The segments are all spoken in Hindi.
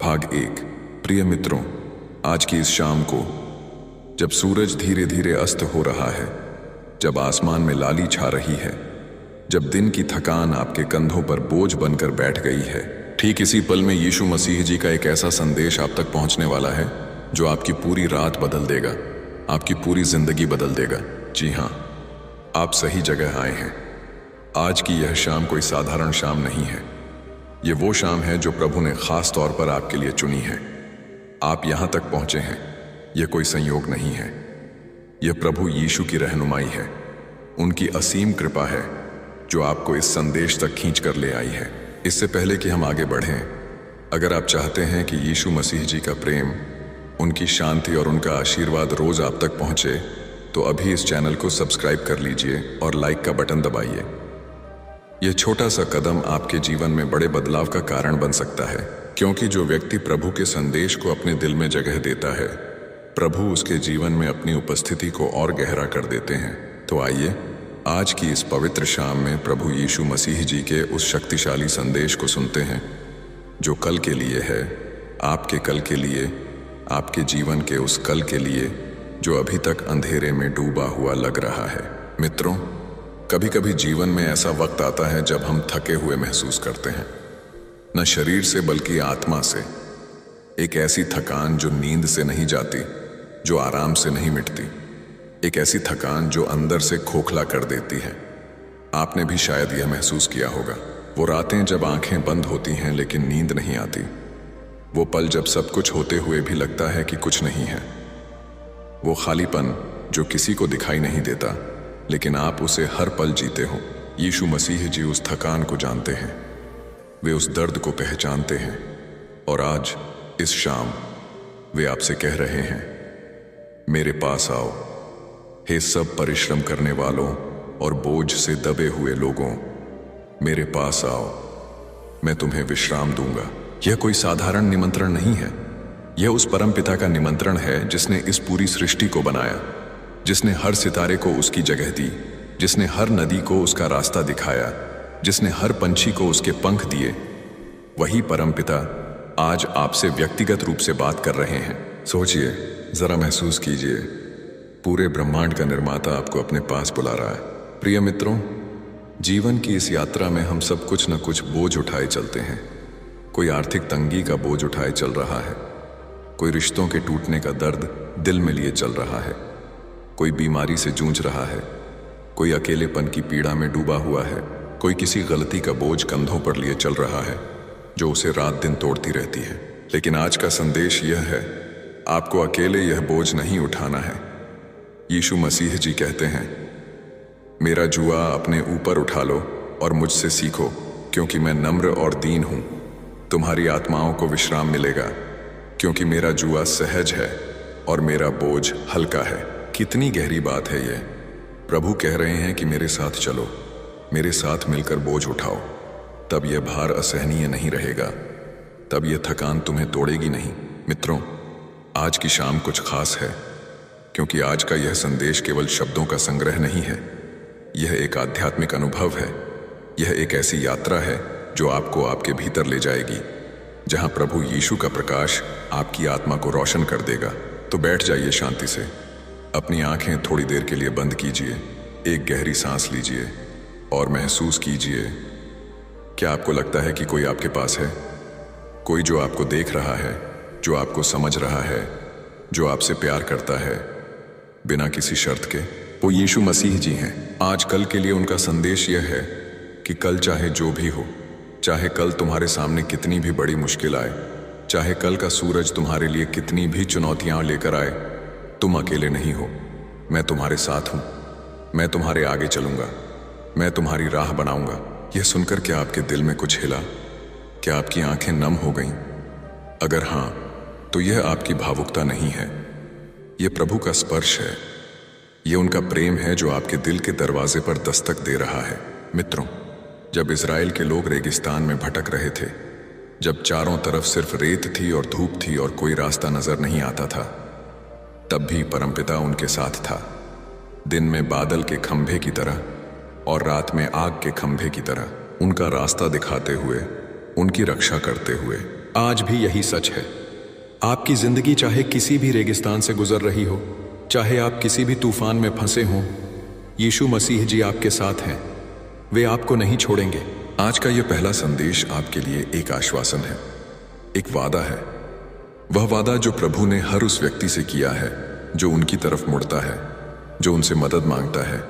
भाग 1। प्रिय मित्रों, आज की इस शाम को, जब सूरज धीरे धीरे अस्त हो रहा है, जब आसमान में लाली छा रही है, जब दिन की थकान आपके कंधों पर बोझ बनकर बैठ गई है, ठीक इसी पल में यीशु मसीह जी का एक ऐसा संदेश आप तक पहुंचने वाला है जो आपकी पूरी रात बदल देगा, आपकी पूरी जिंदगी बदल देगा। जी हाँ, आप सही जगह आए हैं। आज की यह शाम कोई साधारण शाम नहीं है। ये वो शाम है जो प्रभु ने खास तौर पर आपके लिए चुनी है। आप यहां तक पहुंचे हैं, यह कोई संयोग नहीं है। यह प्रभु यीशु की रहनुमाई है, उनकी असीम कृपा है जो आपको इस संदेश तक खींच कर ले आई है। इससे पहले कि हम आगे बढ़ें, अगर आप चाहते हैं कि यीशु मसीह जी का प्रेम, उनकी शांति और उनका आशीर्वाद रोज आप तक पहुंचे, तो अभी इस चैनल को सब्सक्राइब कर लीजिए और लाइक का बटन दबाइए। यह छोटा सा कदम आपके जीवन में बड़े बदलाव का कारण बन सकता है, क्योंकि जो व्यक्ति प्रभु के संदेश को अपने दिल में जगह देता है, प्रभु उसके जीवन में अपनी उपस्थिति को और गहरा कर देते हैं। तो आइए आज की इस पवित्र शाम में प्रभु यीशु मसीह जी के उस शक्तिशाली संदेश को सुनते हैं जो कल के लिए है, आपके कल के लिए, आपके जीवन के उस कल के लिए जो अभी तक अंधेरे में डूबा हुआ लग रहा है। मित्रों, कभी कभी जीवन में ऐसा वक्त आता है जब हम थके हुए महसूस करते हैं, न शरीर से बल्कि आत्मा से। एक ऐसी थकान जो नींद से नहीं जाती, जो आराम से नहीं मिटती, एक ऐसी थकान जो अंदर से खोखला कर देती है। आपने भी शायद यह महसूस किया होगा। वो रातें जब आंखें बंद होती हैं लेकिन नींद नहीं आती। वो पल जब सब कुछ होते हुए भी लगता है कि कुछ नहीं है। वो खालीपन जो किसी को दिखाई नहीं देता, लेकिन आप उसे हर पल जीते हो। यीशु मसीह जी उस थकान को जानते हैं, वे उस दर्द को पहचानते हैं, और आज इस शाम वे आपसे कह रहे हैं, मेरे पास आओ, हे सब परिश्रम करने वालों और बोझ से दबे हुए लोगों, मेरे पास आओ, मैं तुम्हें विश्राम दूंगा। यह कोई साधारण निमंत्रण नहीं है। यह उस परमपिता का निमंत्रण है जिसने इस पूरी सृष्टि को बनाया, जिसने हर सितारे को उसकी जगह दी, जिसने हर नदी को उसका रास्ता दिखाया, जिसने हर पंछी को उसके पंख दिए। वही परमपिता आज आपसे व्यक्तिगत रूप से बात कर रहे हैं। सोचिए, जरा महसूस कीजिए, पूरे ब्रह्मांड का निर्माता आपको अपने पास बुला रहा है। प्रिय मित्रों, जीवन की इस यात्रा में हम सब कुछ न कुछ बोझ उठाए चलते हैं। कोई आर्थिक तंगी का बोझ उठाए चल रहा है, कोई रिश्तों के टूटने का दर्द दिल में लिए चल रहा है, कोई बीमारी से जूझ रहा है, कोई अकेलेपन की पीड़ा में डूबा हुआ है, कोई किसी गलती का बोझ कंधों पर लिए चल रहा है जो उसे रात दिन तोड़ती रहती है। लेकिन आज का संदेश यह है, आपको अकेले यह बोझ नहीं उठाना है। यीशु मसीह जी कहते हैं, मेरा जुआ अपने ऊपर उठा लो और मुझसे सीखो, क्योंकि मैं नम्र और दीन हूं। तुम्हारी आत्माओं को विश्राम मिलेगा, क्योंकि मेरा जुआ सहज है और मेरा बोझ हल्का है। कितनी गहरी बात है यह। प्रभु कह रहे हैं कि मेरे साथ चलो, मेरे साथ मिलकर बोझ उठाओ, तब यह भार असहनीय नहीं रहेगा, तब यह थकान तुम्हें तोड़ेगी नहीं। मित्रों, आज की शाम कुछ खास है, क्योंकि आज का यह संदेश केवल शब्दों का संग्रह नहीं है। यह एक आध्यात्मिक अनुभव है। यह एक ऐसी यात्रा है जो आपको आपके भीतर ले जाएगी, जहां प्रभु यीशु का प्रकाश आपकी आत्मा को रोशन कर देगा। तो बैठ जाइए शांति से, अपनी आंखें थोड़ी देर के लिए बंद कीजिए, एक गहरी सांस लीजिए और महसूस कीजिए, क्या आपको लगता है कि कोई आपके पास है? कोई जो आपको देख रहा है, जो आपको समझ रहा है, जो आपसे प्यार करता है बिना किसी शर्त के? वो यीशु मसीह जी हैं। आज कल के लिए उनका संदेश यह है कि कल चाहे जो भी हो, चाहे कल तुम्हारे सामने कितनी भी बड़ी मुश्किल आए, चाहे कल का सूरज तुम्हारे लिए कितनी भी चुनौतियां लेकर आए, तुम अकेले नहीं हो। मैं तुम्हारे साथ हूं, मैं तुम्हारे आगे चलूंगा, मैं तुम्हारी राह बनाऊंगा। यह सुनकर क्या आपके दिल में कुछ हिला? क्या आपकी आंखें नम हो गईं? अगर हां, तो यह आपकी भावुकता नहीं है, यह प्रभु का स्पर्श है। यह उनका प्रेम है जो आपके दिल के दरवाजे पर दस्तक दे रहा है। मित्रों, जब इज़राइल के लोग रेगिस्तान में भटक रहे थे, जब चारों तरफ सिर्फ रेत थी और धूप थी और कोई रास्ता नजर नहीं आता था, तब भी परमपिता उनके साथ था। दिन में बादल के खंभे की तरह और रात में आग के खंभे की तरह उनका रास्ता दिखाते हुए, उनकी रक्षा करते हुए। आज भी यही सच है। आपकी जिंदगी चाहे किसी भी रेगिस्तान से गुजर रही हो, चाहे आप किसी भी तूफान में फंसे हों, यीशु मसीह जी आपके साथ हैं। वे आपको नहीं छोड़ेंगे। आज का यह पहला संदेश आपके लिए एक आश्वासन है, एक वादा है। वह वादा जो प्रभु ने हर उस व्यक्ति से किया है जो उनकी तरफ मुड़ता है, जो उनसे मदद मांगता है,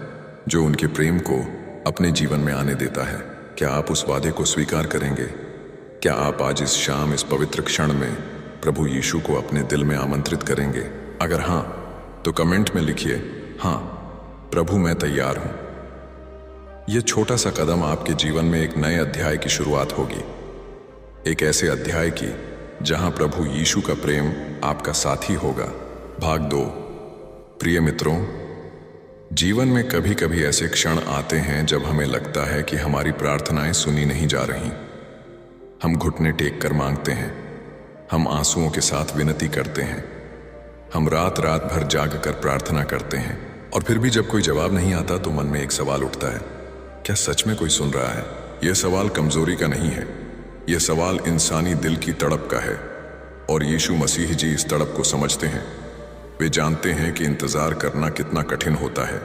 जो उनके प्रेम को अपने जीवन में आने देता है। क्या आप उस वादे को स्वीकार करेंगे? क्या आप आज इस शाम, इस पवित्र क्षण में प्रभु यीशु को अपने दिल में आमंत्रित करेंगे? अगर हाँ, तो कमेंट में लिखिए, हाँ प्रभु, मैं तैयार हूं। यह छोटा सा कदम आपके जीवन में एक नए अध्याय की शुरुआत होगी, एक ऐसे अध्याय की जहां प्रभु यीशु का प्रेम आपका साथी होगा। भाग 2। प्रिय मित्रों, जीवन में कभी कभी ऐसे क्षण आते हैं जब हमें लगता है कि हमारी प्रार्थनाएं सुनी नहीं जा रही। हम घुटने टेक कर मांगते हैं, हम आंसुओं के साथ विनती करते हैं, हम रात रात भर जाग कर प्रार्थना करते हैं, और फिर भी जब कोई जवाब नहीं आता तो मन में एक सवाल उठता है, क्या सच में कोई सुन रहा है? यह सवाल कमजोरी का नहीं है, यह सवाल इंसानी दिल की तड़प का है। और यीशु मसीह जी इस तड़प को समझते हैं। वे जानते हैं कि इंतजार करना कितना कठिन होता है।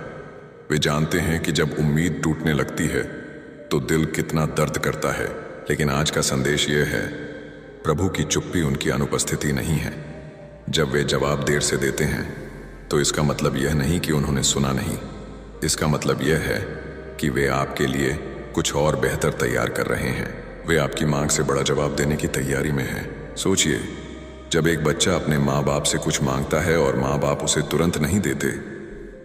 वे जानते हैं कि जब उम्मीद टूटने लगती है तो दिल कितना दर्द करता है। लेकिन आज का संदेश यह है, प्रभु की चुप्पी उनकी अनुपस्थिति नहीं है। जब वे जवाब देर से देते हैं तो इसका मतलब यह नहीं कि उन्होंने सुना नहीं। इसका मतलब यह है कि वे आपके लिए कुछ और बेहतर तैयार कर रहे हैं। वे आपकी मांग से बड़ा जवाब देने की तैयारी में हैं। सोचिए, जब एक बच्चा अपने माँ बाप से कुछ मांगता है और माँ बाप उसे तुरंत नहीं देते,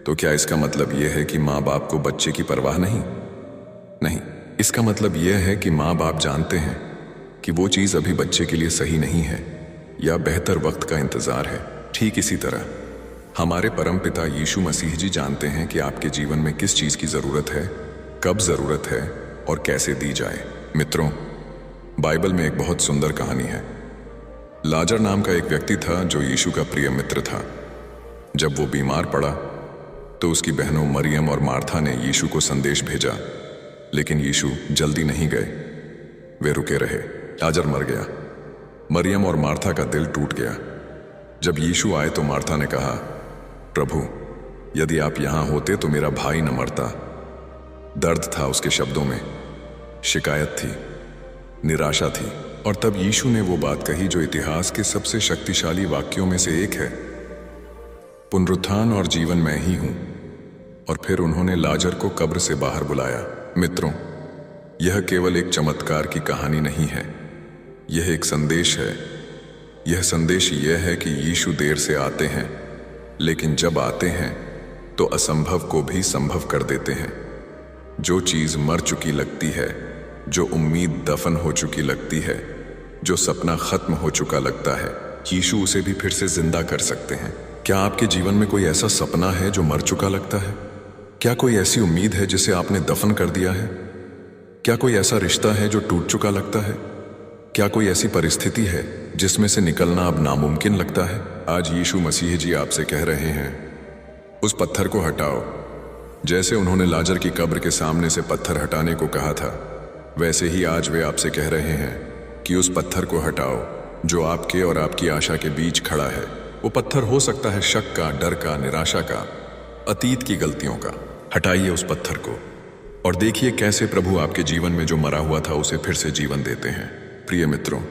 तो क्या इसका मतलब यह है कि माँ बाप को बच्चे की परवाह नहीं? नहीं, इसका मतलब यह है कि माँ बाप जानते हैं कि वो चीज़ अभी बच्चे के लिए सही नहीं है या बेहतर वक्त का इंतजार है। ठीक इसी तरह हमारे परमपिता यीशु मसीह जी जानते हैं कि आपके जीवन में किस चीज़ की ज़रूरत है, कब ज़रूरत है और कैसे दी जाए। मित्रों, बाइबल में एक बहुत सुंदर कहानी है। लाजर नाम का एक व्यक्ति था जो यीशु का प्रिय मित्र था। जब वो बीमार पड़ा तो उसकी बहनों मरियम और मार्था ने यीशु को संदेश भेजा, लेकिन यीशु जल्दी नहीं गए। वे रुके रहे। लाजर मर गया। मरियम और मार्था का दिल टूट गया। जब यीशु आए तो मार्था ने कहा, प्रभु, यदि आप यहां होते तो मेरा भाई न मरता। दर्द था उसके शब्दों में, शिकायत थी, निराशा थी। और तब यीशु ने वो बात कही जो इतिहास के सबसे शक्तिशाली वाक्यों में से एक है, पुनरुत्थान और जीवन मैं ही हूं। और फिर उन्होंने लाजर को कब्र से बाहर बुलाया। मित्रों, यह केवल एक चमत्कार की कहानी नहीं है, यह एक संदेश है। यह संदेश यह है कि यीशु देर से आते हैं, लेकिन जब आते हैं तो असंभव को भी संभव कर देते हैं। जो चीज मर चुकी लगती है, जो उम्मीद दफन हो चुकी लगती है, जो सपना खत्म हो चुका लगता है, यीशु उसे भी फिर से जिंदा कर सकते हैं। क्या आपके जीवन में कोई ऐसा सपना है जो मर चुका लगता है? क्या कोई ऐसी उम्मीद है जिसे आपने दफन कर दिया है? क्या कोई ऐसा रिश्ता है जो टूट चुका लगता है? क्या कोई ऐसी परिस्थिति है जिसमें से निकलना अब नामुमकिन लगता है? आज यीशु मसीह जी आपसे कह रहे हैं, उस पत्थर को हटाओ। जैसे उन्होंने लाजर की कब्र के सामने से पत्थर हटाने को कहा था, वैसे ही आज वे आपसे कह रहे हैं कि उस पत्थर को हटाओ जो आपके और आपकी आशा के बीच खड़ा है। वो पत्थर हो सकता है शक का, डर का, निराशा का, अतीत की गलतियों का। हटाइए उस पत्थर को और देखिए कैसे प्रभु आपके जीवन में जो मरा हुआ था उसे फिर से जीवन देते हैं। प्रिय मित्रों,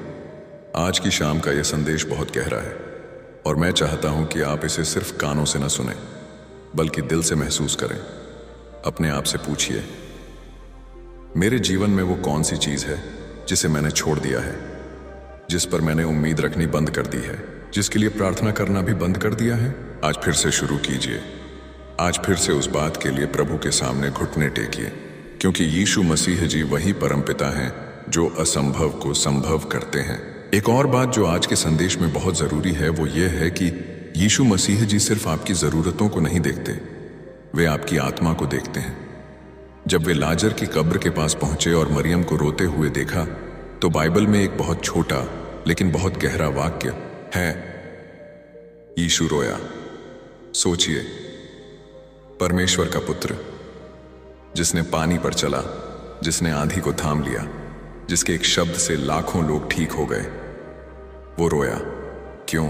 आज की शाम का यह संदेश बहुत गहरा है और मैं चाहता हूं कि आप इसे सिर्फ कानों से न सुने बल्कि दिल से महसूस करें। अपने आप से पूछिए, मेरे जीवन में वो कौन सी चीज है जिसे मैंने छोड़ दिया है, जिस पर मैंने उम्मीद रखनी बंद कर दी है, जिसके लिए प्रार्थना करना भी बंद कर दिया है? आज फिर से शुरू कीजिए। आज फिर से उस बात के लिए प्रभु के सामने घुटने टेकिए, क्योंकि यीशु मसीह जी वही परमपिता हैं जो असंभव को संभव करते हैं। एक और बात जो आज के संदेश में बहुत जरूरी है वो ये है कि यीशु मसीह जी सिर्फ आपकी जरूरतों को नहीं देखते, वे आपकी आत्मा को देखते हैं। जब वे लाजर की कब्र के पास पहुंचे और मरियम को रोते हुए देखा तो बाइबल में एक बहुत छोटा लेकिन बहुत गहरा वाक्य है, यीशु रोया। सोचिए, परमेश्वर का पुत्र जिसने पानी पर चला, जिसने आंधी को थाम लिया, जिसके एक शब्द से लाखों लोग ठीक हो गए, वो रोया। क्यों?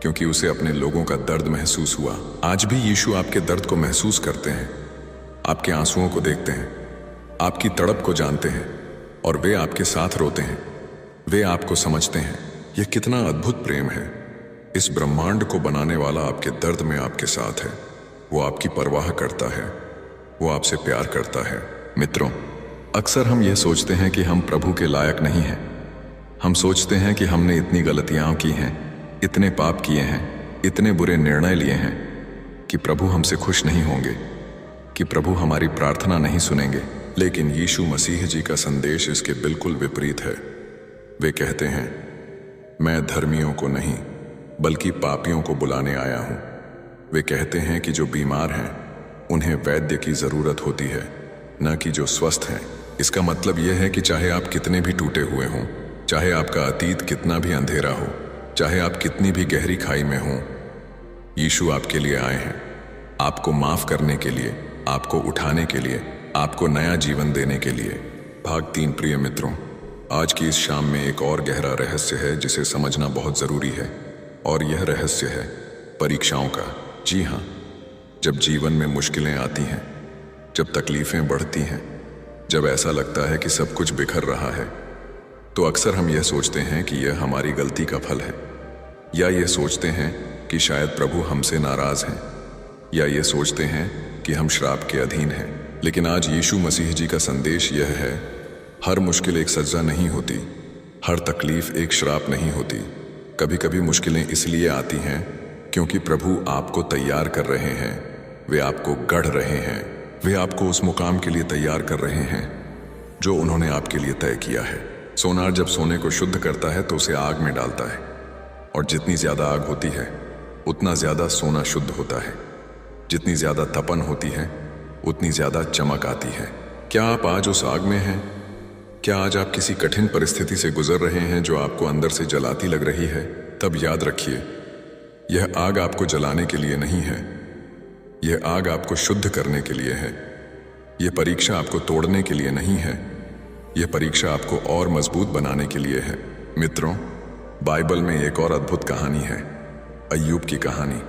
क्योंकि उसे अपने लोगों का दर्द महसूस हुआ। आज भी यीशु आपके दर्द को महसूस करते हैं, आपके आंसुओं को देखते हैं, आपकी तड़प को जानते हैं, और वे आपके साथ रोते हैं। वे आपको समझते हैं। यह कितना अद्भुत प्रेम है। इस ब्रह्मांड को बनाने वाला आपके दर्द में आपके साथ है। वो आपकी परवाह करता है, वो आपसे प्यार करता है। मित्रों, अक्सर हम यह सोचते हैं कि हम प्रभु के लायक नहीं हैं। हम सोचते हैं कि हमने इतनी गलतियां की हैं, इतने पाप किए हैं, इतने बुरे निर्णय लिए हैं कि प्रभु हमसे खुश नहीं होंगे, कि प्रभु हमारी प्रार्थना नहीं सुनेंगे। लेकिन यीशु मसीह जी का संदेश इसके बिल्कुल विपरीत है। वे कहते हैं, मैं धर्मियों को नहीं बल्कि पापियों को बुलाने आया हूं। वे कहते हैं कि जो बीमार हैं उन्हें वैद्य की जरूरत होती है, न कि जो स्वस्थ हैं। इसका मतलब यह है कि चाहे आप कितने भी टूटे हुए हों, चाहे आपका अतीत कितना भी अंधेरा हो, चाहे आप कितनी भी गहरी खाई में हों, यीशु आपके लिए आए हैं। आपको माफ करने के लिए, आपको उठाने के लिए, आपको नया जीवन देने के लिए। भाग 3। प्रिय मित्रों, आज की इस शाम में एक और गहरा रहस्य है जिसे समझना बहुत जरूरी है, और यह रहस्य है परीक्षाओं का। जी हाँ, जब जीवन में मुश्किलें आती हैं, जब तकलीफें बढ़ती हैं, जब ऐसा लगता है कि सब कुछ बिखर रहा है, तो अक्सर हम यह सोचते हैं कि यह हमारी गलती का फल है, या ये सोचते हैं कि शायद प्रभु हमसे नाराज हैं, या ये सोचते हैं कि हम श्राप के अधीन हैं। लेकिन आज यीशु मसीह जी का संदेश यह है, हर मुश्किल एक सजा नहीं होती, हर तकलीफ एक श्राप नहीं होती। कभी कभी मुश्किलें इसलिए आती हैं क्योंकि प्रभु आपको तैयार कर रहे हैं, वे आपको गढ़ रहे हैं, वे आपको उस मुकाम के लिए तैयार कर रहे हैं जो उन्होंने आपके लिए तय किया है। सोनार जब सोने को शुद्ध करता है तो उसे आग में डालता है, और जितनी ज्यादा आग होती है उतना ज्यादा सोना शुद्ध होता है। जितनी ज्यादा तपन होती है उतनी ज्यादा चमक आती है। क्या आप आज उस आग में हैं? क्या आज आप किसी कठिन परिस्थिति से गुजर रहे हैं जो आपको अंदर से जलाती लग रही है? तब याद रखिए, यह आग आपको जलाने के लिए नहीं है, यह आग आपको शुद्ध करने के लिए है। यह परीक्षा आपको तोड़ने के लिए नहीं है, यह परीक्षा आपको और मजबूत बनाने के लिए है। मित्रों, बाइबल में एक और अद्भुत कहानी है, अय्यूब की कहानी।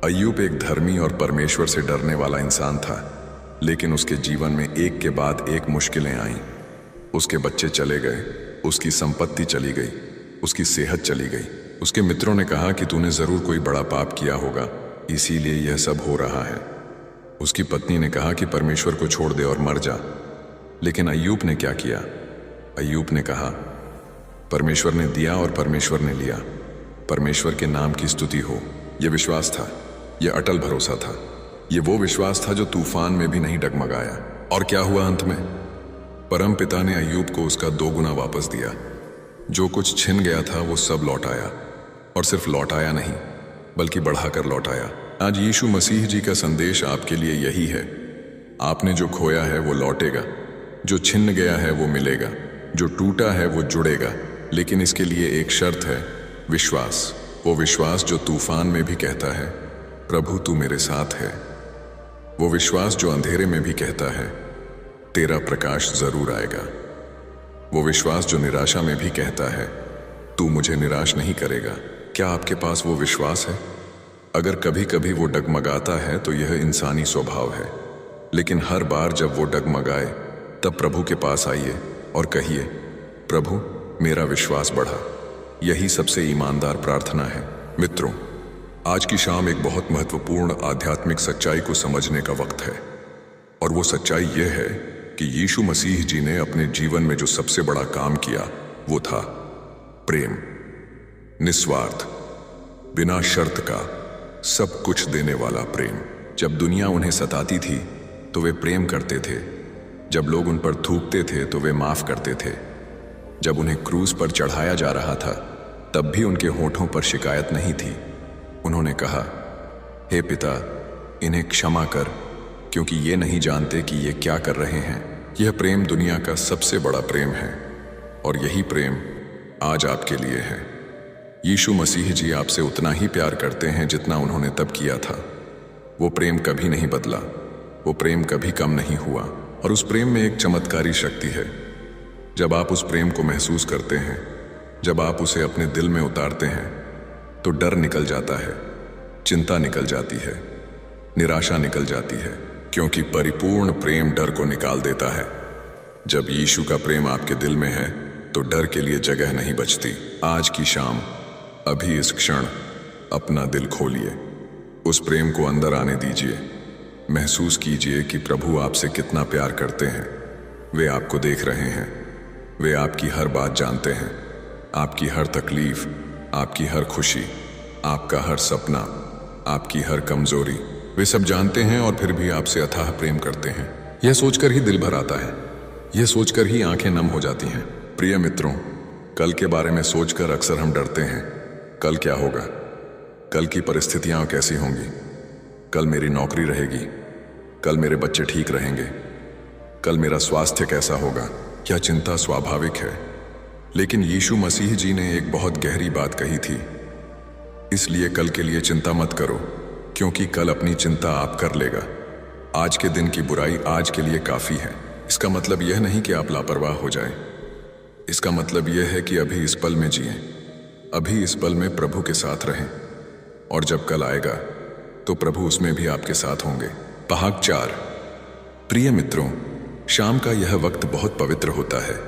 अय्यूब एक धर्मी और परमेश्वर से डरने वाला इंसान था, लेकिन उसके जीवन में एक के बाद एक मुश्किलें आईं। उसके बच्चे चले गए, उसकी संपत्ति चली गई, उसकी सेहत चली गई। उसके मित्रों ने कहा कि तूने जरूर कोई बड़ा पाप किया होगा, इसीलिए यह सब हो रहा है। उसकी पत्नी ने कहा कि परमेश्वर को छोड़ दे और मर जा। लेकिन अय्यूब ने क्या किया? अय्यूब ने कहा, परमेश्वर ने दिया और परमेश्वर ने लिया, परमेश्वर के नाम की स्तुति हो। यह विश्वास था, यह अटल भरोसा था, यह वो विश्वास था जो तूफान में भी नहीं डगमगाया। और क्या हुआ अंत में? परमपिता ने अय्यूब को उसका 2 गुना वापस दिया। जो कुछ छिन गया था वो सब लौट आया, और सिर्फ लौट आया नहीं बल्कि बढ़ाकर लौट आया। आज यीशु मसीह जी का संदेश आपके लिए यही है। आपने जो खोया है वो लौटेगा, जो छिन गया है वो मिलेगा, जो टूटा है वो जुड़ेगा। लेकिन इसके लिए एक शर्त है, विश्वास। वो विश्वास जो तूफान में भी कहता है, प्रभु तू मेरे साथ है। वो विश्वास जो अंधेरे में भी कहता है, तेरा प्रकाश जरूर आएगा। वो विश्वास जो निराशा में भी कहता है, तू मुझे निराश नहीं करेगा। क्या आपके पास वो विश्वास है? अगर कभी कभी वो डगमगाता है तो यह इंसानी स्वभाव है, लेकिन हर बार जब वो डगमगाए तब प्रभु के पास आइए और कहिए, प्रभु मेरा विश्वास बढ़ा। यही सबसे ईमानदार प्रार्थना है। मित्रों, आज की शाम एक बहुत महत्वपूर्ण आध्यात्मिक सच्चाई को समझने का वक्त है, और वो सच्चाई यह है कि यीशु मसीह जी ने अपने जीवन में जो सबसे बड़ा काम किया वो था प्रेम। निस्वार्थ, बिना शर्त का सब कुछ देने वाला प्रेम। जब दुनिया उन्हें सताती थी तो वे प्रेम करते थे, जब लोग उन पर थूकते थे तो वे माफ करते थे, जब उन्हें क्रूस पर चढ़ाया जा रहा था तब भी उनके होठों पर शिकायत नहीं थी। उन्होंने कहा, हे पिता, इन्हें क्षमा कर, क्योंकि ये नहीं जानते कि ये क्या कर रहे हैं। यह प्रेम दुनिया का सबसे बड़ा प्रेम है, और यही प्रेम आज आपके लिए है। यीशु मसीह जी आपसे उतना ही प्यार करते हैं जितना उन्होंने तब किया था। वो प्रेम कभी नहीं बदला, वो प्रेम कभी कम नहीं हुआ, और उस प्रेम में एक चमत्कारी शक्ति है। जब आप उस प्रेम को महसूस करते हैं जब आप उसे अपने दिल में उतारते हैं तो डर निकल जाता है, चिंता निकल जाती है, निराशा निकल जाती है, क्योंकि परिपूर्ण प्रेम डर को निकाल देता है। जब यीशु का प्रेम आपके दिल में है तो डर के लिए जगह नहीं बचती। आज की शाम, अभी इस क्षण अपना दिल खोलिए, उस प्रेम को अंदर आने दीजिए। महसूस कीजिए कि प्रभु आपसे कितना प्यार करते हैं। वे आपको देख रहे हैं, वे आपकी हर बात जानते हैं, आपकी हर तकलीफ, आपकी हर खुशी, आपका हर सपना, आपकी हर कमजोरी, वे सब जानते हैं और फिर भी आपसे अथाह प्रेम करते हैं। यह सोचकर ही दिल भर आता है, यह सोचकर ही आंखें नम हो जाती हैं। प्रिय मित्रों, कल के बारे में सोचकर अक्सर हम डरते हैं। कल क्या होगा? कल की परिस्थितियां कैसी होंगी? कल मेरी नौकरी रहेगी? कल मेरे बच्चे ठीक रहेंगे? कल मेरा स्वास्थ्य कैसा होगा? क्या चिंता स्वाभाविक है? लेकिन यीशु मसीह जी ने एक बहुत गहरी बात कही थी, इसलिए कल के लिए चिंता मत करो, क्योंकि कल अपनी चिंता आप कर लेगा। आज के दिन की बुराई आज के लिए काफी है। इसका मतलब यह नहीं कि आप लापरवाह हो जाएं। इसका मतलब यह है कि अभी इस पल में जिएं, अभी इस पल में प्रभु के साथ रहें, और जब कल आएगा तो प्रभु उसमें भी आपके साथ होंगे। भाग 4। प्रिय मित्रों, शाम का यह वक्त बहुत पवित्र होता है।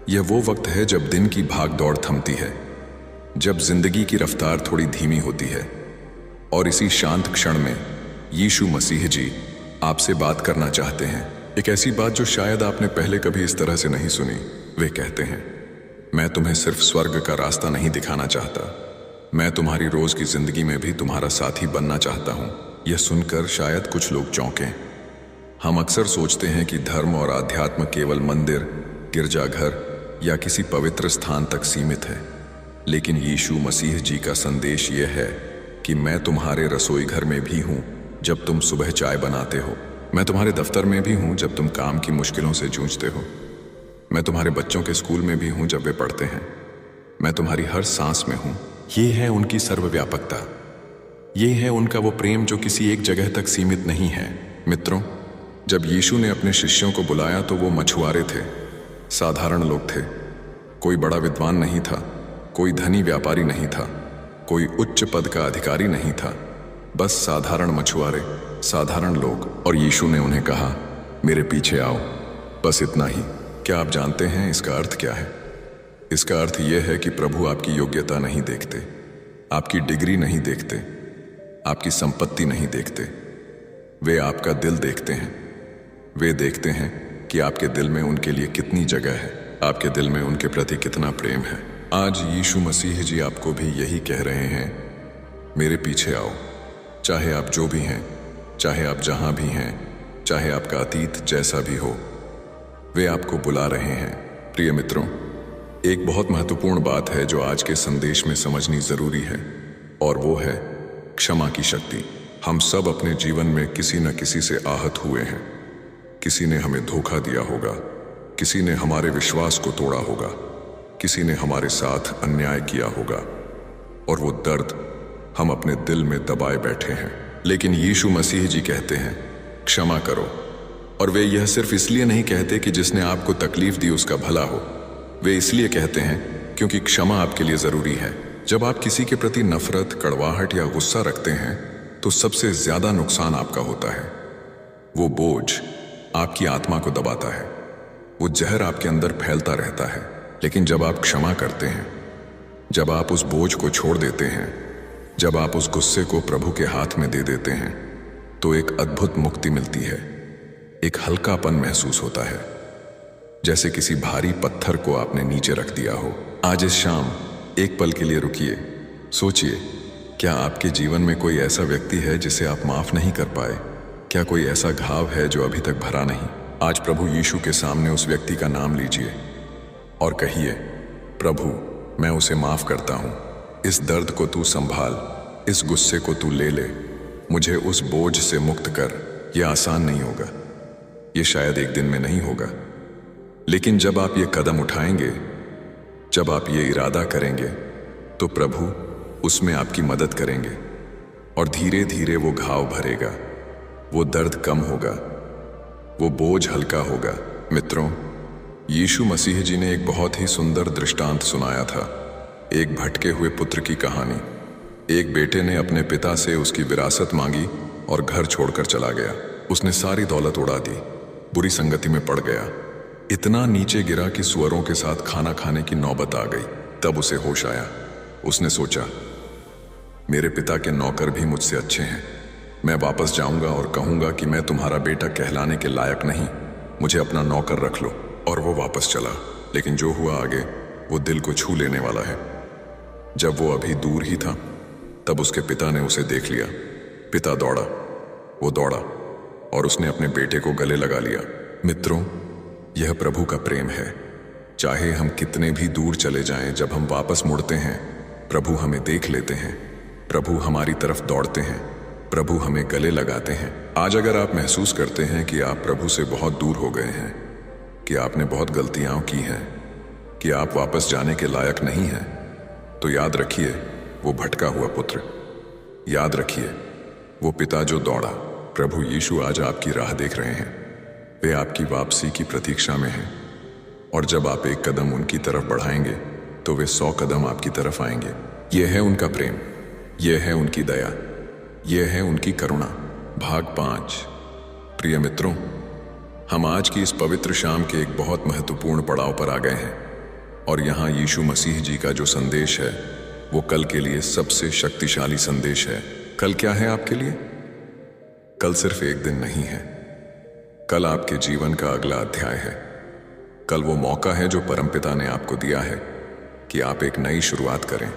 यह वो वक्त है जब दिन की भाग दौड़ थमती है, जब जिंदगी की रफ्तार थोड़ी धीमी होती है, और इसी शांत क्षण में यीशु मसीह जी आपसे बात करना चाहते हैं। एक ऐसी बात जो शायद आपने पहले कभी इस तरह से नहीं सुनी। वे कहते हैं, मैं तुम्हें सिर्फ स्वर्ग का रास्ता नहीं दिखाना चाहता, मैं तुम्हारी रोज की जिंदगी में भी तुम्हारा साथी बनना चाहता हूं। यह सुनकर शायद कुछ लोग चौंकें। हम अक्सर सोचते हैं कि धर्म और आध्यात्म केवल मंदिर, गिरजाघर या किसी पवित्र स्थान तक सीमित है, लेकिन यीशु मसीह जी का संदेश यह है कि मैं तुम्हारे रसोई घर में भी हूं जब तुम सुबह चाय बनाते हो, मैं तुम्हारे दफ्तर में भी हूं जब तुम काम की मुश्किलों से जूझते हो, मैं तुम्हारे बच्चों के स्कूल में भी हूं जब वे पढ़ते हैं, मैं तुम्हारी हर सांस में हूं। ये है उनकी सर्वव्यापकता, ये है उनका वो प्रेम जो किसी एक जगह तक सीमित नहीं है। मित्रों, जब यीशु ने अपने शिष्यों को बुलाया तो वो मछुआरे थे, साधारण लोग थे। कोई बड़ा विद्वान नहीं था, कोई धनी व्यापारी नहीं था, कोई उच्च पद का अधिकारी नहीं था, बस साधारण मछुआरे, साधारण लोग। और यीशु ने उन्हें कहा, मेरे पीछे आओ, बस इतना ही। क्या आप जानते हैं इसका अर्थ क्या है? इसका अर्थ यह है कि प्रभु आपकी योग्यता नहीं देखते, आपकी डिग्री नहीं देखते, आपकी संपत्ति नहीं देखते। वे आपका दिल देखते हैं। वे देखते हैं कि आपके दिल में उनके लिए कितनी जगह है, आपके दिल में उनके प्रति कितना प्रेम है। आज यीशु मसीह जी आपको भी यही कह रहे हैं, मेरे पीछे आओ। चाहे आप जो भी हैं, चाहे आप जहां भी हैं, चाहे आपका अतीत जैसा भी हो, वे आपको बुला रहे हैं। प्रिय मित्रों, एक बहुत महत्वपूर्ण बात है जो आज के संदेश में समझनी जरूरी है, और वो है क्षमा की शक्ति। हम सब अपने जीवन में किसी न किसी से आहत हुए हैं। किसी ने हमें धोखा दिया होगा, किसी ने हमारे विश्वास को तोड़ा होगा, किसी ने हमारे साथ अन्याय किया होगा, और वो दर्द हम अपने दिल में दबाए बैठे हैं। लेकिन यीशु मसीह जी कहते हैं, क्षमा करो। और वे यह सिर्फ इसलिए नहीं कहते कि जिसने आपको तकलीफ दी उसका भला हो, वे इसलिए कहते हैं क्योंकि क्षमा आपके लिए जरूरी है। जब आप किसी के प्रति नफरत, कड़वाहट या गुस्सा रखते हैं तो सबसे ज्यादा नुकसान आपका होता है। वो बोझ आपकी आत्मा को दबाता है, वो जहर आपके अंदर फैलता रहता है। लेकिन जब आप क्षमा करते हैं, जब आप उस बोझ को छोड़ देते हैं, जब आप उस गुस्से को प्रभु के हाथ में दे देते हैं, तो एक अद्भुत मुक्ति मिलती है। एक हल्कापन महसूस होता है, जैसे किसी भारी पत्थर को आपने नीचे रख दिया हो। आज इस शाम एक पल के लिए रुकिए, सोचिए, क्या आपके जीवन में कोई ऐसा व्यक्ति है जिसे आप माफ नहीं कर पाए? क्या कोई ऐसा घाव है जो अभी तक भरा नहीं? आज प्रभु यीशु के सामने उस व्यक्ति का नाम लीजिए और कहिए, प्रभु, मैं उसे माफ करता हूँ। इस दर्द को तू संभाल, इस गुस्से को तू ले ले, मुझे उस बोझ से मुक्त कर। यह आसान नहीं होगा, ये शायद एक दिन में नहीं होगा, लेकिन जब आप ये कदम उठाएंगे, जब आप ये इरादा करेंगे, तो प्रभु उसमें आपकी मदद करेंगे और धीरे धीरे वो घाव भरेगा, वो दर्द कम होगा, वो बोझ हल्का होगा। मित्रों, यीशु मसीह जी ने एक बहुत ही सुंदर दृष्टांत सुनाया था, एक भटके हुए पुत्र की कहानी। एक बेटे ने अपने पिता से उसकी विरासत मांगी और घर छोड़कर चला गया। उसने सारी दौलत उड़ा दी, बुरी संगति में पड़ गया, इतना नीचे गिरा कि सुअरों के साथ खाना खाने की नौबत आ गई। तब उसे होश आया। उसने सोचा, मेरे पिता के नौकर भी मुझसे अच्छे हैं। मैं वापस जाऊंगा और कहूंगा कि मैं तुम्हारा बेटा कहलाने के लायक नहीं, मुझे अपना नौकर रख लो। और वो वापस चला। लेकिन जो हुआ आगे वो दिल को छू लेने वाला है। जब वो अभी दूर ही था तब उसके पिता ने उसे देख लिया। पिता दौड़ा, वो दौड़ा और उसने अपने बेटे को गले लगा लिया। मित्रों, यह प्रभु का प्रेम है। चाहे हम कितने भी दूर चले जाएं, जब हम वापस मुड़ते हैं प्रभु हमें देख लेते हैं, प्रभु हमारी तरफ दौड़ते हैं, प्रभु हमें गले लगाते हैं। आज अगर आप महसूस करते हैं कि आप प्रभु से बहुत दूर हो गए हैं, कि आपने बहुत गलतियां की हैं, कि आप वापस जाने के लायक नहीं हैं, तो याद रखिए वो भटका हुआ पुत्र, याद रखिए वो पिता जो दौड़ा। प्रभु यीशु आज आपकी राह देख रहे हैं। वे आपकी वापसी की प्रतीक्षा में हैं। और जब आप एक कदम उनकी तरफ बढ़ाएंगे तो वे 100 कदम आपकी तरफ आएंगे। यह है उनका प्रेम, यह है उनकी दया, यह है उनकी करुणा। भाग 5। प्रिय मित्रों, हम आज की इस पवित्र शाम के एक बहुत महत्वपूर्ण पड़ाव पर आ गए हैं। और यहाँ यीशु मसीह जी का जो संदेश है वो कल के लिए सबसे शक्तिशाली संदेश है। कल क्या है आपके लिए? कल सिर्फ एक दिन नहीं है, कल आपके जीवन का अगला अध्याय है। कल वो मौका है जो परमपिता ने आपको दिया है कि आप एक नई शुरुआत करें।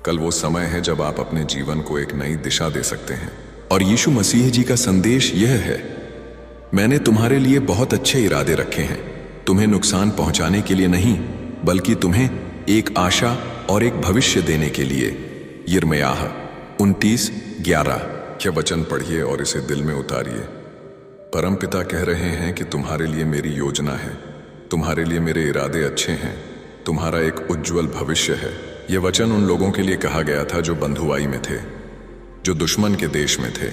कल वो समय है जब आप अपने जीवन को एक नई दिशा दे सकते हैं। और यीशु मसीह जी का संदेश यह है, मैंने तुम्हारे लिए बहुत अच्छे इरादे रखे हैं, तुम्हें नुकसान पहुंचाने के लिए नहीं, बल्कि तुम्हें एक आशा और एक भविष्य देने के लिए। यिर्मयाह 29:11। यह वचन पढ़िए और इसे दिल में उतारिए। परमपिता कह रहे हैं कि तुम्हारे लिए मेरी योजना है, तुम्हारे लिए मेरे इरादे अच्छे हैं, तुम्हारा एक उज्जवल भविष्य है। यह वचन उन लोगों के लिए कहा गया था जो बंधुआई में थे, जो दुश्मन के देश में थे,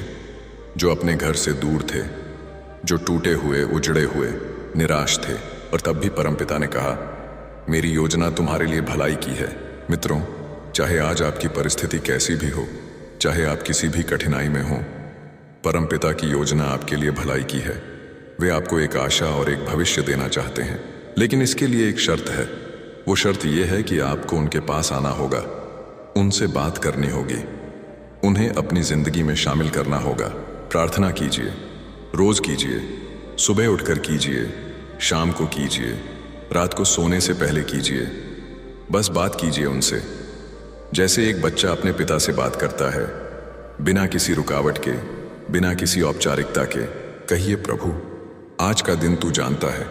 जो अपने घर से दूर थे, जो टूटे हुए, उजड़े हुए, निराश थे। और तब भी परमपिता ने कहा, मेरी योजना तुम्हारे लिए भलाई की है। मित्रों, चाहे आज आपकी परिस्थिति कैसी भी हो, चाहे आप किसी भी कठिनाई में हो, परमपिता की योजना आपके लिए भलाई की है। वे आपको एक आशा और एक भविष्य देना चाहते हैं। लेकिन इसके लिए एक शर्त है। वो शर्त यह है कि आपको उनके पास आना होगा, उनसे बात करनी होगी, उन्हें अपनी जिंदगी में शामिल करना होगा। प्रार्थना कीजिए, रोज कीजिए, सुबह उठकर कीजिए, शाम को कीजिए, रात को सोने से पहले कीजिए। बस बात कीजिए उनसे, जैसे एक बच्चा अपने पिता से बात करता है, बिना किसी रुकावट के, बिना किसी औपचारिकता के। कहिए, प्रभु आज का दिन तू जानता है,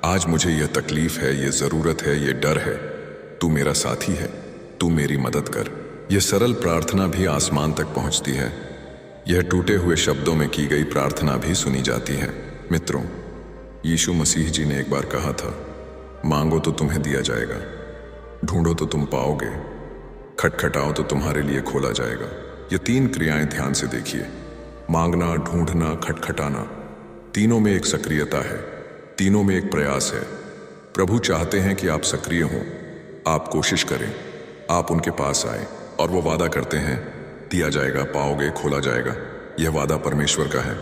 आज मुझे यह तकलीफ है, यह जरूरत है, यह डर है, तू मेरा साथी है, तू मेरी मदद कर। यह सरल प्रार्थना भी आसमान तक पहुंचती है। यह टूटे हुए शब्दों में की गई प्रार्थना भी सुनी जाती है। मित्रों, यीशु मसीह जी ने एक बार कहा था, मांगो तो तुम्हें दिया जाएगा, ढूंढो तो तुम पाओगे, खटखटाओ तो तुम्हारे लिए खोला जाएगा। ये 3 क्रियाएं ध्यान से देखिए। मांगना, ढूंढना, खटखटाना, तीनों में एक सक्रियता है, तीनों में एक प्रयास है। प्रभु चाहते हैं कि आप सक्रिय हों, आप कोशिश करें, आप उनके पास आए। और वो वादा करते हैं, दिया जाएगा, पाओगे, खोला जाएगा। यह वादा परमेश्वर का है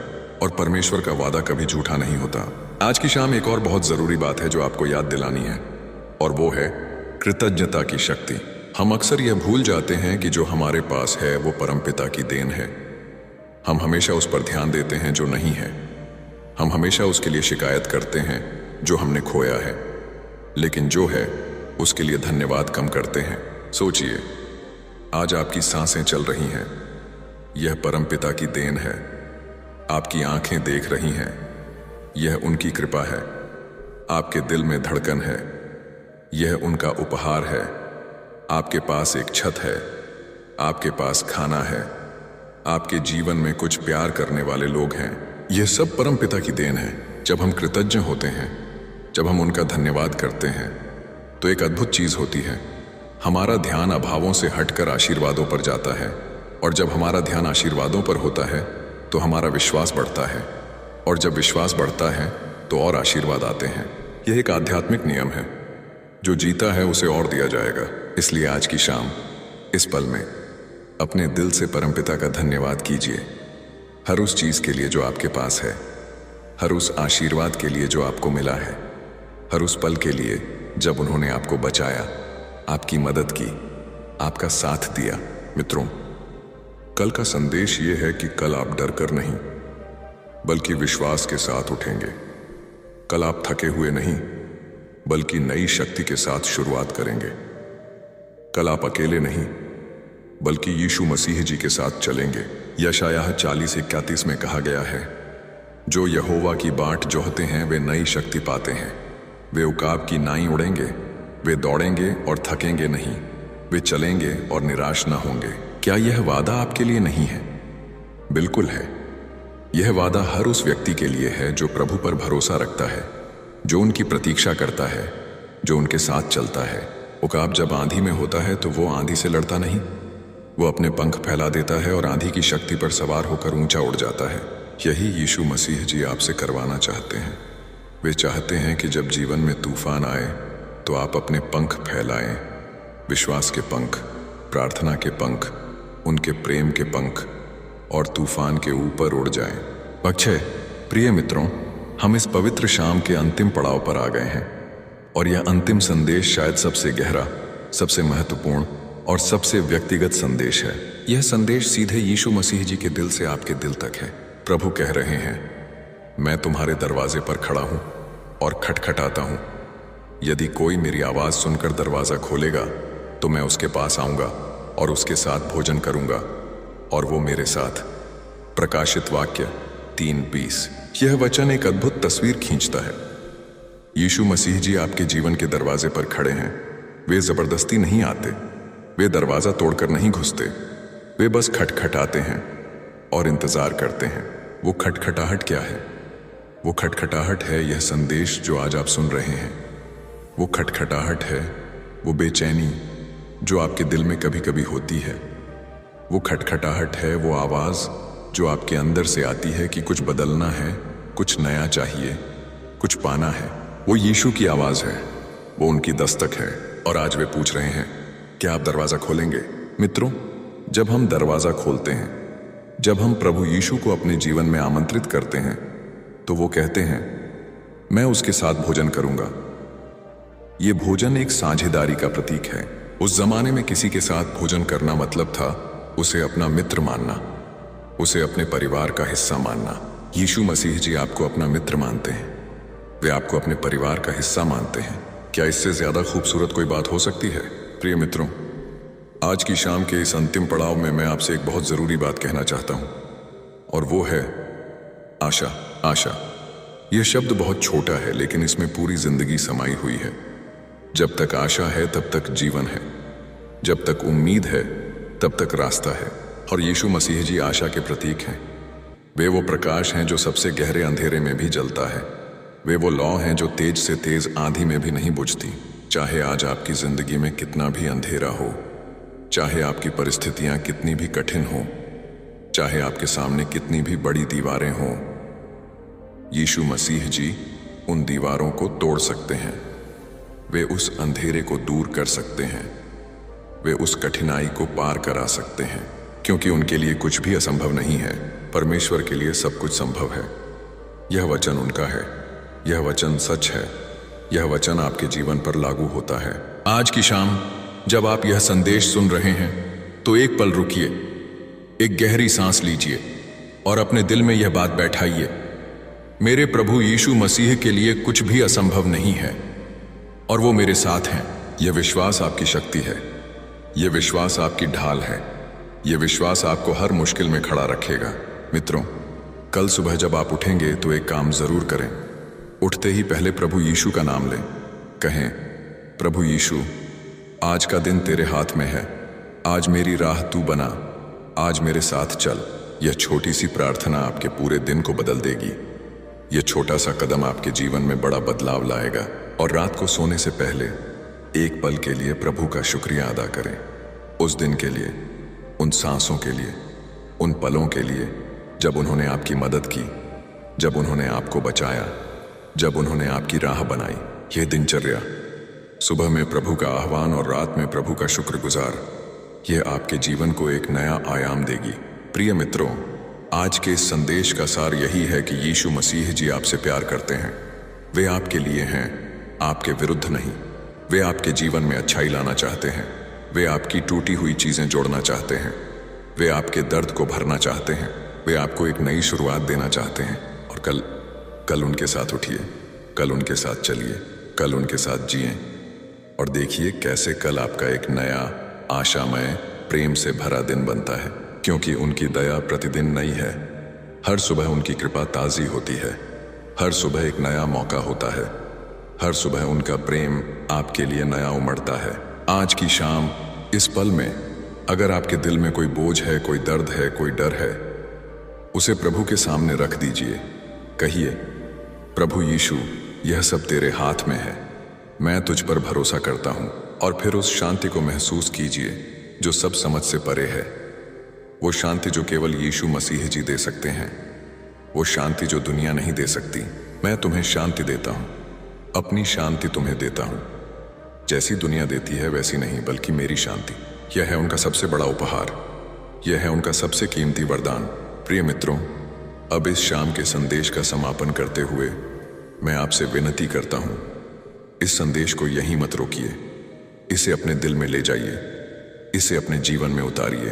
और परमेश्वर का वादा कभी झूठा नहीं होता। आज की शाम एक और बहुत जरूरी बात है जो आपको याद दिलानी है, और वो है कृतज्ञता की शक्ति। हम अक्सर यह भूल जाते हैं कि जो हमारे पास है वो परमपिता की देन है। हम हमेशा उस पर ध्यान देते हैं जो नहीं है। हम हमेशा उसके लिए शिकायत करते हैं जो हमने खोया है, लेकिन जो है उसके लिए धन्यवाद कम करते हैं। सोचिए, आज आपकी सांसें चल रही हैं, यह परमपिता की देन है। आपकी आंखें देख रही हैं, यह उनकी कृपा है। आपके दिल में धड़कन है, यह उनका उपहार है। आपके पास एक छत है, आपके पास खाना है, आपके जीवन में कुछ प्यार करने वाले लोग हैं। यह सब परमपिता की देन है। जब हम कृतज्ञ होते हैं, जब हम उनका धन्यवाद करते हैं, तो एक अद्भुत चीज होती है। हमारा ध्यान अभावों से हटकर आशीर्वादों पर जाता है, और जब हमारा ध्यान आशीर्वादों पर होता है तो हमारा विश्वास बढ़ता है, और जब विश्वास बढ़ता है तो और आशीर्वाद आते हैं। यह एक आध्यात्मिक नियम है। जो जीता है उसे और दिया जाएगा। इसलिए आज की शाम, इस पल में अपने दिल से परमपिता का धन्यवाद कीजिए, हर उस चीज के लिए जो आपके पास है, हर उस आशीर्वाद के लिए जो आपको मिला है, हर उस पल के लिए जब उन्होंने आपको बचाया, आपकी मदद की, आपका साथ दिया। मित्रों, कल का संदेश ये है कि कल आप डर कर नहीं, बल्कि विश्वास के साथ उठेंगे। कल आप थके हुए नहीं, बल्कि नई शक्ति के साथ शुरुआत करेंगे। कल आप अकेले नहीं, बल्कि यीशु मसीह जी के साथ चलेंगे। यशायाह 40:31 में कहा गया है, जो यहोवा की बाट जोहते हैं वे नई शक्ति पाते हैं। वे उकाब की नाई उड़ेंगे, वे दौड़ेंगे और थकेंगे नहीं, वे चलेंगे और निराश न होंगे। क्या यह वादा आपके लिए नहीं है? बिल्कुल है। यह वादा हर उस व्यक्ति के लिए है जो प्रभु पर भरोसा रखता है, जो उनकी प्रतीक्षा करता है, जो उनके साथ चलता है। उकाब जब आंधी में होता है तो वो आंधी से लड़ता नहीं, वो अपने पंख फैला देता है और आंधी की शक्ति पर सवार होकर ऊंचा उड़ जाता है। यही यीशु मसीह जी आपसे करवाना चाहते हैं। वे चाहते हैं कि जब जीवन में तूफान आए तो आप अपने पंख फैलाएं, विश्वास के पंख, प्रार्थना के पंख, उनके प्रेम के पंख, और तूफान के ऊपर उड़ जाएं। अक्षय, प्रिय मित्रों, हम इस पवित्र शाम के अंतिम पड़ाव पर आ गए हैं, और यह अंतिम संदेश शायद सबसे गहरा, सबसे महत्वपूर्ण और सबसे व्यक्तिगत संदेश है। यह संदेश सीधे यीशु मसीह जी के दिल से आपके दिल तक है। प्रभु कह रहे हैं, मैं तुम्हारे दरवाजे पर खड़ा हूं और खटखटाता हूं। यदि कोई मेरी आवाज सुनकर दरवाजा खोलेगा तो मैं उसके पास आऊंगा और उसके साथ भोजन करूंगा और वो मेरे साथ। प्रकाशित वाक्य 3:20। यह वचन एक अद्भुत तस्वीर खींचता है। यीशु मसीह जी आपके जीवन के दरवाजे पर खड़े हैं। वे जबरदस्ती नहीं आते, वे दरवाजा तोड़कर नहीं घुसते, वे बस खटखटाते हैं और इंतजार करते हैं। वो खटखटाहट क्या है? वो खटखटाहट है यह संदेश जो आज आप सुन रहे हैं। वो खटखटाहट है वो बेचैनी जो आपके दिल में कभी कभी होती है। वो खटखटाहट है वो आवाज जो आपके अंदर से आती है कि कुछ बदलना है, कुछ नया चाहिए, कुछ पाना है। वो यीशु की आवाज है, वो उनकी दस्तक है, और आज वे पूछ रहे हैं, क्या आप दरवाजा खोलेंगे? मित्रों, जब हम दरवाजा खोलते हैं, जब हम प्रभु यीशु को अपने जीवन में आमंत्रित करते हैं, तो वो कहते हैं, मैं उसके साथ भोजन करूंगा। ये भोजन एक साझेदारी का प्रतीक है। उस जमाने में किसी के साथ भोजन करना मतलब था उसे अपना मित्र मानना, उसे अपने परिवार का हिस्सा मानना। यीशु मसीह जी आपको अपना मित्र मानते हैं, वे आपको अपने परिवार का हिस्सा मानते हैं। क्या इससे ज्यादा खूबसूरत कोई बात हो सकती है? प्रिय मित्रों, आज की शाम के इस अंतिम पड़ाव में मैं आपसे एक बहुत जरूरी बात कहना चाहता हूं, और वो है आशा। आशा, यह शब्द बहुत छोटा है, लेकिन इसमें पूरी जिंदगी समाई हुई है। जब तक आशा है तब तक जीवन है, जब तक उम्मीद है तब तक रास्ता है। और यीशु मसीह जी आशा के प्रतीक हैं। वे वो प्रकाश हैं जो सबसे गहरे अंधेरे में भी जलता है। वे वो लौ हैं जो तेज से तेज आंधी में भी नहीं बुझती। चाहे आज आपकी जिंदगी में कितना भी अंधेरा हो, चाहे आपकी परिस्थितियां कितनी भी कठिन हो, चाहे आपके सामने कितनी भी बड़ी दीवारें हों, यीशु मसीह जी उन दीवारों को तोड़ सकते हैं। वे उस अंधेरे को दूर कर सकते हैं, वे उस कठिनाई को पार करा सकते हैं, क्योंकि उनके लिए कुछ भी असंभव नहीं है। परमेश्वर के लिए सब कुछ संभव है। यह वचन उनका है, यह वचन सच है, यह वचन आपके जीवन पर लागू होता है। आज की शाम जब आप यह संदेश सुन रहे हैं तो एक पल रुकिए, एक गहरी सांस लीजिए और अपने दिल में यह बात बैठाइए, मेरे प्रभु यीशु मसीह के लिए कुछ भी असंभव नहीं है और वो मेरे साथ हैं। यह विश्वास आपकी शक्ति है, यह विश्वास आपकी ढाल है, यह विश्वास आपको हर मुश्किल में खड़ा रखेगा। मित्रों, कल सुबह जब आप उठेंगे तो एक काम जरूर करें। उठते ही पहले प्रभु यीशु का नाम लें। कहें, प्रभु यीशु, आज का दिन तेरे हाथ में है, आज मेरी राह तू बना, आज मेरे साथ चल। यह छोटी सी प्रार्थना आपके पूरे दिन को बदल देगी। यह छोटा सा कदम आपके जीवन में बड़ा बदलाव लाएगा। और रात को सोने से पहले एक पल के लिए प्रभु का शुक्रिया अदा करें, उस दिन के लिए, उन सांसों के लिए, उन पलों के लिए जब उन्होंने आपकी मदद की, जब उन्होंने आपको बचाया, जब उन्होंने आपकी राह बनाई। यह दिनचर्या, सुबह में प्रभु का आह्वान और रात में प्रभु का शुक्रगुजार, यह आपके जीवन को एक नया आयाम देगी। प्रिय मित्रों, आज के इस संदेश का सार यही है कि यीशु मसीह जी आपसे प्यार करते हैं। वे आपके लिए हैं, आपके विरुद्ध नहीं। वे आपके जीवन में अच्छाई लाना चाहते हैं। वे आपकी टूटी हुई चीजें जोड़ना चाहते हैं। वे आपके दर्द को भरना चाहते हैं। वे आपको एक नई शुरुआत देना चाहते हैं। और कल उनके साथ उठिए, कल उनके साथ चलिए, कल उनके साथ जिए और देखिए कैसे कल आपका एक नया आशामय प्रेम से भरा दिन बनता है, क्योंकि उनकी दया प्रतिदिन नई है। हर सुबह उनकी कृपा ताज़ी होती है। हर सुबह एक नया मौका होता है। हर सुबह उनका प्रेम आपके लिए नया उमड़ता है। आज की शाम, इस पल में, अगर आपके दिल में कोई बोझ है, कोई दर्द है, कोई डर है, उसे प्रभु के सामने रख दीजिए। कहिए, प्रभु यीशु, यह सब तेरे हाथ में है। मैं तुझ पर भरोसा करता हूँ। और फिर उस शांति को महसूस कीजिए जो सब समझ से परे है। वो शांति जो केवल यीशु मसीह जी दे सकते हैं। वो शांति जो दुनिया नहीं दे सकती। मैं तुम्हें शांति देता हूँ, अपनी शांति तुम्हें देता हूँ। जैसी दुनिया देती है वैसी नहीं, बल्कि मेरी शांति। यह है उनका सबसे बड़ा उपहार। यह है उनका सबसे कीमती वरदान। प्रिय मित्रों, अब इस शाम के संदेश का समापन करते हुए मैं आपसे विनती करता हूँ, इस संदेश को यहीं मत रोकिए। इसे अपने दिल में ले जाइए, इसे अपने जीवन में उतारिए।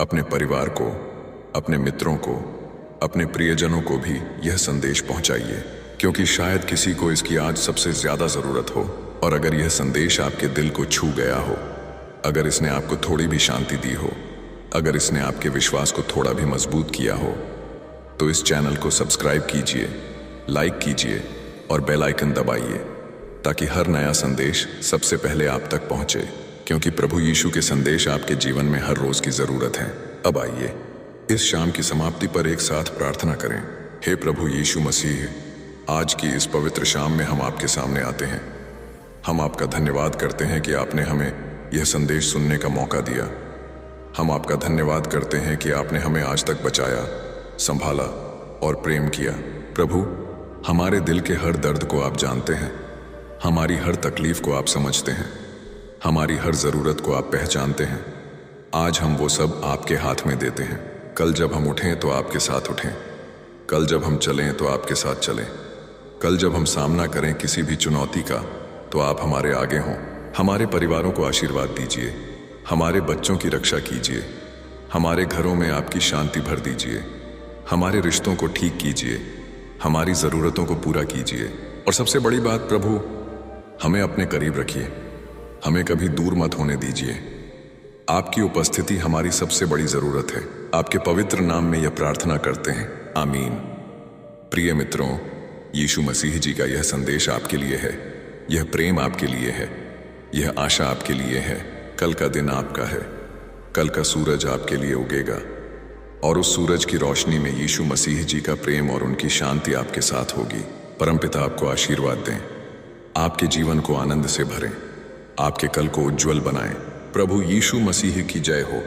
अपने परिवार को, अपने मित्रों को, अपने प्रियजनों को भी यह संदेश पहुंचाइए, क्योंकि शायद किसी को इसकी आज सबसे ज्यादा जरूरत हो। और अगर यह संदेश आपके दिल को छू गया हो, अगर इसने आपको थोड़ी भी शांति दी हो, अगर इसने आपके विश्वास को थोड़ा भी मजबूत किया हो, तो इस चैनल को सब्सक्राइब कीजिए, लाइक कीजिए और बेल आइकन दबाइए, ताकि हर नया संदेश सबसे पहले आप तक पहुंचे, क्योंकि प्रभु यीशु के संदेश आपके जीवन में हर रोज की जरूरत है। अब आइए इस शाम की समाप्ति पर एक साथ प्रार्थना करें। हे प्रभु यीशु मसीह, आज की इस पवित्र शाम में हम आपके सामने आते हैं। हम आपका धन्यवाद करते हैं कि आपने हमें यह संदेश सुनने का मौका दिया। हम आपका धन्यवाद करते हैं कि आपने हमें आज तक बचाया, संभाला और प्रेम किया। प्रभु, हमारे दिल के हर दर्द को आप जानते हैं। हमारी हर तकलीफ को आप समझते हैं। हमारी हर ज़रूरत को आप पहचानते हैं। आज हम वो सब आपके हाथ में देते हैं। कल जब हम उठें तो आपके साथ उठें। कल जब हम चलें तो आपके साथ चलें। कल जब हम सामना करें किसी भी चुनौती का, तो आप हमारे आगे हों। हमारे परिवारों को आशीर्वाद दीजिए। हमारे बच्चों की रक्षा कीजिए। हमारे घरों में आपकी शांति भर दीजिए। हमारे रिश्तों को ठीक कीजिए। हमारी ज़रूरतों को पूरा कीजिए। और सबसे बड़ी बात प्रभु, हमें अपने करीब रखिए। हमें कभी दूर मत होने दीजिए। आपकी उपस्थिति हमारी सबसे बड़ी ज़रूरत है। आपके पवित्र नाम में यह प्रार्थना करते हैं, आमीन। प्रिय मित्रों, यीशु मसीह जी का यह संदेश आपके लिए है। यह प्रेम आपके लिए है। यह आशा आपके लिए है। कल का दिन आपका है। कल का सूरज आपके लिए उगेगा और उस सूरज की रोशनी में यीशु मसीह जी का प्रेम और उनकी शांति आपके साथ होगी। परमपिता आपको आशीर्वाद दें, आपके जीवन को आनंद से भरें, आपके कल को उज्जवल बनाएं। प्रभु यीशु मसीह की जय हो।